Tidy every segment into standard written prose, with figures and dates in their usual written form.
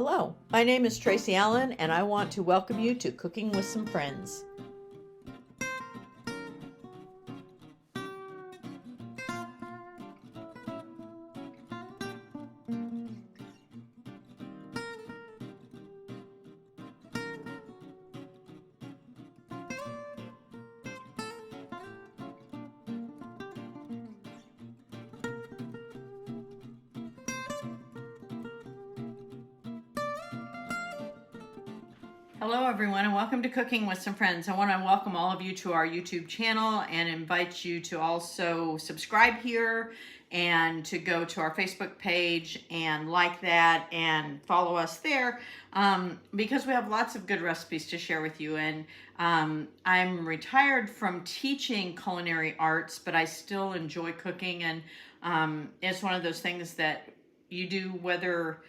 Hello, my name is Tracy Allen, and I want to welcome you to Cooking with Some Friends. Hello everyone, and welcome to Cooking with Some Friends. I want to welcome all of you to our YouTube channel and invite you to also subscribe here and to go to our Facebook page and like that and follow us there because we have lots of good recipes to share with you. And I'm retired from teaching culinary arts, but I still enjoy cooking, and it's one of those things that you do whether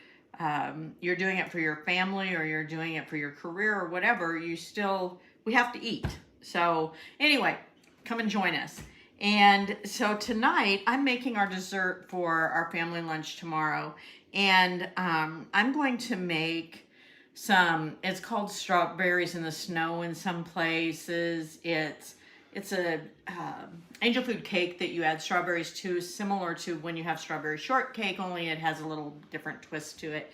you're doing it for your family or you're doing it for your career or whatever, we have to eat. So anyway, come and join us. And so tonight I'm making our dessert for our family lunch tomorrow. And I'm going to make it's called strawberries in the snow in some places. It's a angel food cake that you add strawberries to, similar to when you have strawberry shortcake, only it has a little different twist to it.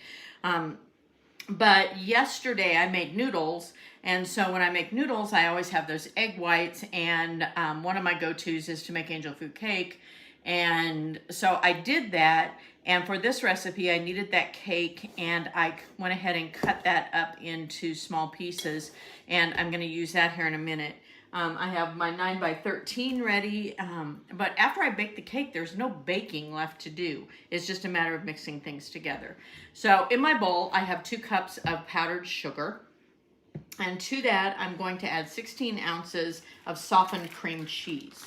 But yesterday I made noodles, and so when I make noodles, I always have those egg whites, and one of my go-tos is to make angel food cake. And so I did that, and for this recipe I needed that cake, and I went ahead and cut that up into small pieces, and I'm going to use that here in a minute. I have my 9 by 13 ready, but after I bake the cake, there's no baking left to do. It's just a matter of mixing things together. So in my bowl, I have 2 cups of powdered sugar, and to that, I'm going to add 16 ounces of softened cream cheese.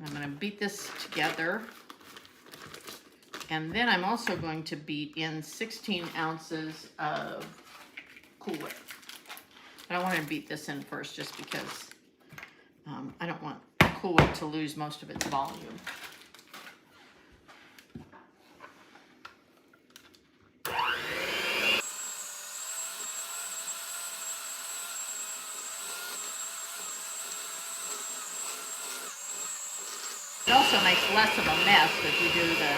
I'm going to beat this together, and then I'm also going to beat in 16 ounces of Cool Whip. But I want to beat this in first just because I don't want Cool Whip to lose most of its volume. It also makes less of a mess if you do the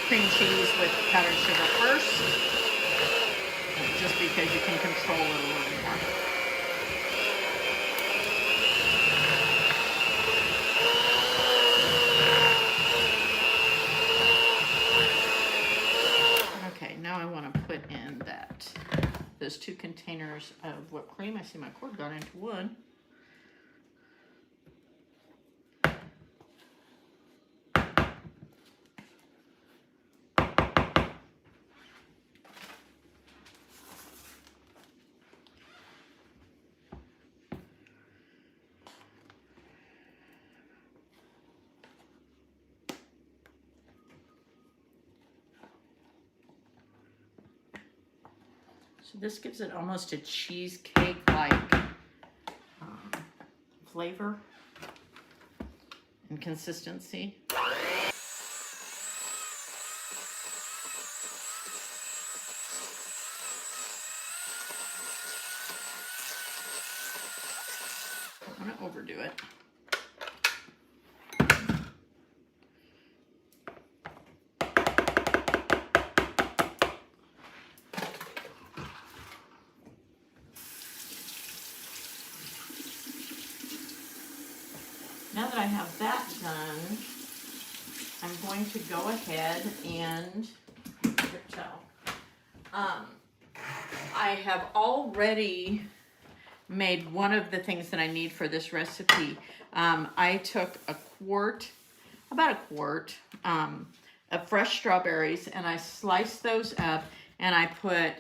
cream cheese with powdered sugar first, just because you can control it a little more. Okay, now I want to put in those 2 containers of whipped cream. I see my cord got into one. So this gives it almost a cheesecake-like flavor and consistency. I don't want to overdo it. Now that I have that done, I'm going to go ahead and I have already made one of the things that I need for this recipe. I took about a quart of fresh strawberries, and I sliced those up, and I put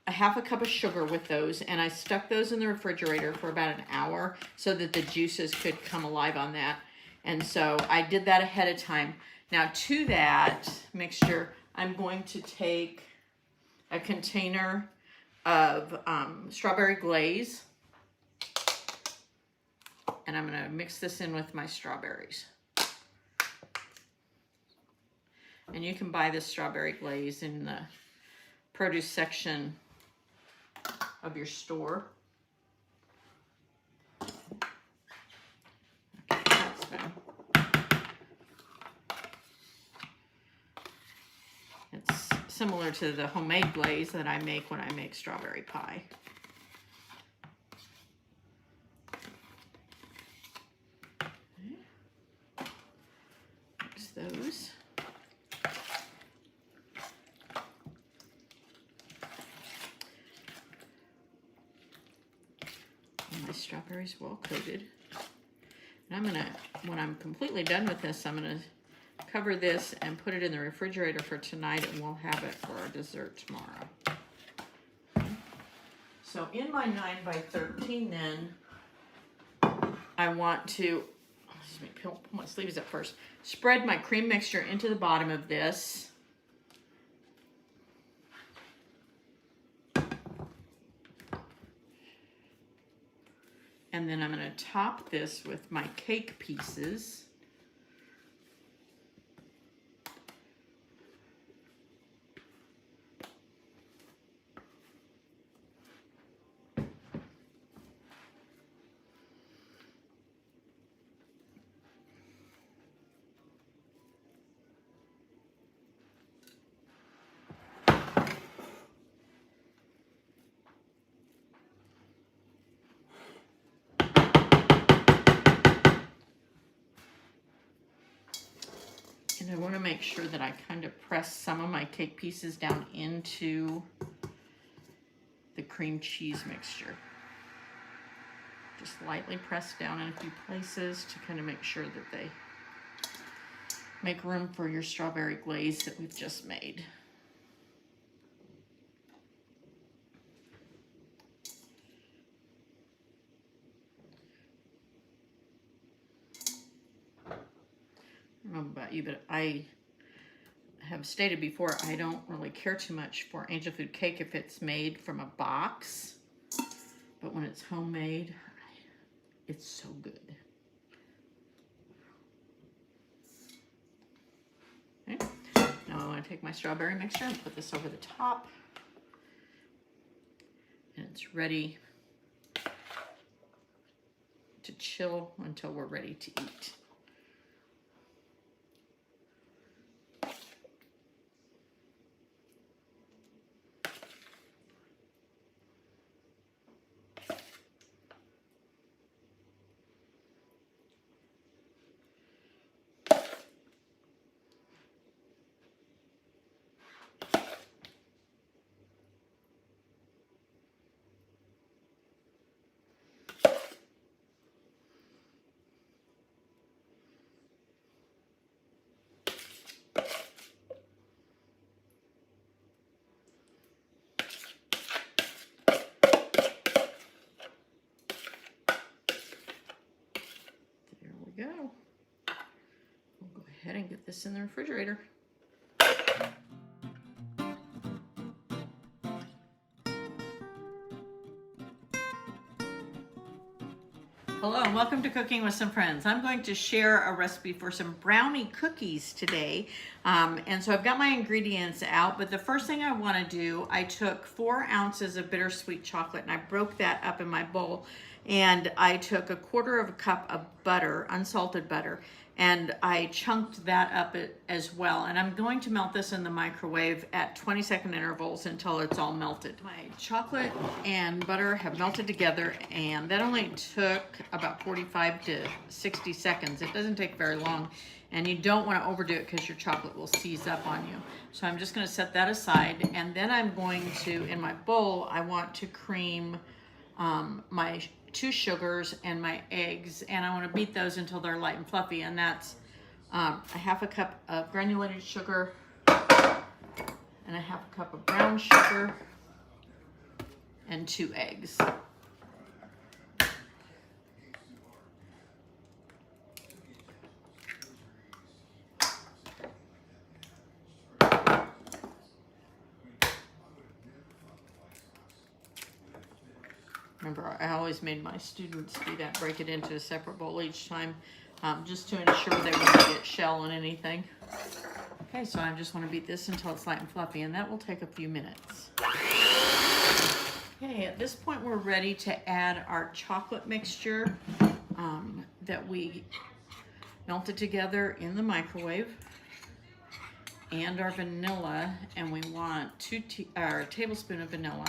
a half a cup of sugar with those, and I stuck those in the refrigerator for about an hour so that the juices could come alive on that. And so I did that ahead of time. Now to that mixture, I'm going to take a container of strawberry glaze, and I'm going to mix this in with my strawberries. And you can buy this strawberry glaze in the produce section of your store. It's similar to the homemade glaze that I make when I make strawberry pie. Mix those. And my strawberries well coated. And I'm gonna, when I'm completely done with this, I'm gonna cover this and put it in the refrigerator for tonight, and we'll have it for our dessert tomorrow. So in my 9x13 then, I want to, excuse me, pull my sleeves up first. Spread my cream mixture into the bottom of this. And then I'm going to top this with my cake pieces. And I want to make sure that I kind of press some of my cake pieces down into the cream cheese mixture. Just lightly press down in a few places to kind of make sure that they make room for your strawberry glaze that we've just made. I don't know about you, but I have stated before, I don't really care too much for angel food cake if it's made from a box, but when it's homemade, it's so good. Okay. Now I want to take my strawberry mixture and put this over the top, and it's ready to chill until we're ready to eat. Go. We'll go ahead and get this in the refrigerator. Hello and welcome to Cooking with Some Friends. I'm going to share a recipe for some brownie cookies today. And so I've got my ingredients out, but the first thing I want to do, I took 4 ounces of bittersweet chocolate and I broke that up in my bowl. And I took 1/4 cup of butter, unsalted butter, and I chunked that up as well. And I'm going to melt this in the microwave at 20-second intervals until it's all melted. My chocolate and butter have melted together, and that only took about 45 to 60 seconds. It doesn't take very long, and you don't want to overdo it because your chocolate will seize up on you. So I'm just going to set that aside, and then I'm going to, in my bowl, I want to cream my 2 sugars and my eggs, and I want to beat those until they're light and fluffy, and that's 1/2 cup of granulated sugar and 1/2 cup of brown sugar and 2 eggs. Remember, I always made my students do that, break it into a separate bowl each time, just to ensure they wouldn't get shell on anything. Okay, so I just want to beat this until it's light and fluffy, and that will take a few minutes. Okay, at this point we're ready to add our chocolate mixture that we melted together in the microwave, and our vanilla, and we want a tablespoon of vanilla.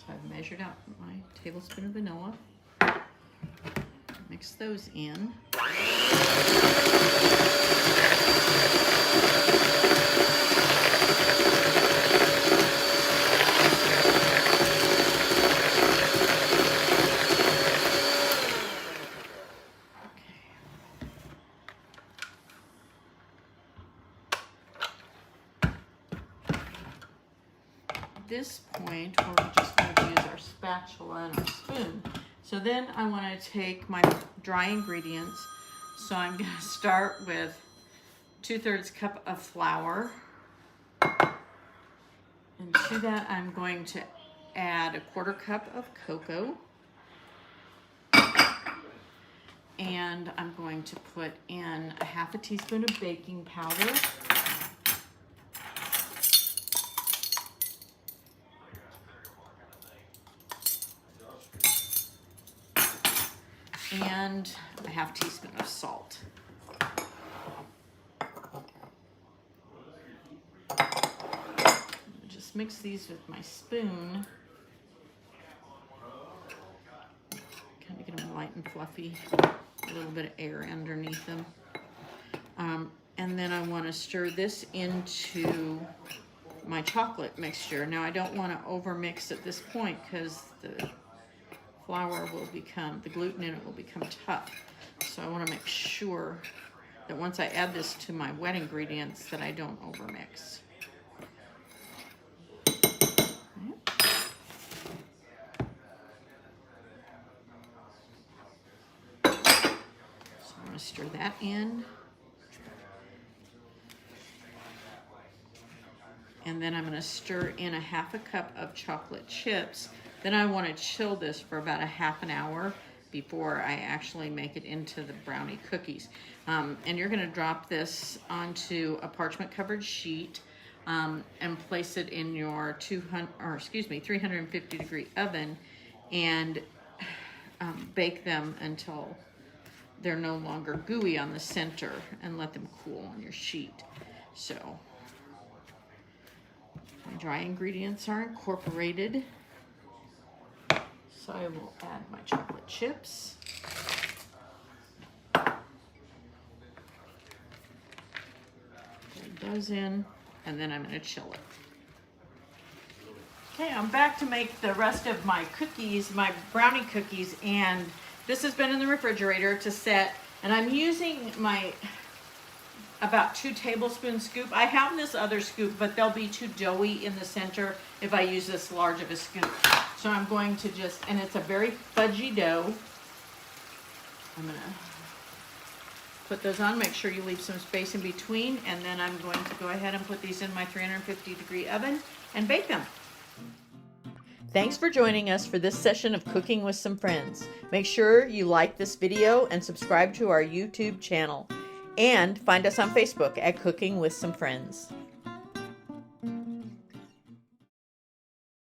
I've measured out my tablespoon of vanilla. Mix those in. At this point, we're just going to use our spatula and our spoon. So then I want to take my dry ingredients. So I'm going to start with 2/3 cup of flour. And to that I'm going to add 1/4 cup of cocoa. And I'm going to put in 1/2 teaspoon of baking powder. And 1/2 teaspoon of salt. Just mix these with my spoon. Kind of get them light and fluffy. A little bit of air underneath them. And then I want to stir this into my chocolate mixture. Now I don't want to overmix at this point because the flour will become, the gluten in it will become tough. So I want to make sure that once I add this to my wet ingredients that I don't overmix. So I'm going to stir that in. And then I'm going to stir in 1/2 cup of chocolate chips. Then I want to chill this for about 1/2 hour before I actually make it into the brownie cookies. And you're going to drop this onto a parchment covered sheet and place it in your 350 degree oven and bake them until they're no longer gooey on the center, and let them cool on your sheet. So my dry ingredients are incorporated. So I will add my chocolate chips. Put those in, and then I'm going to chill it. Okay, I'm back to make the rest of my cookies, my brownie cookies, and this has been in the refrigerator to set, and I'm using my about 2 tablespoon scoop. I have this other scoop, but they'll be too doughy in the center if I use this large of a scoop. So I'm going to just, and it's a very fudgy dough. I'm going to put those on, make sure you leave some space in between, and then I'm going to go ahead and put these in my 350 degree oven and bake them. Thanks for joining us for this session of Cooking with Some Friends. Make sure you like this video and subscribe to our YouTube channel. And find us on Facebook at Cooking with Some Friends.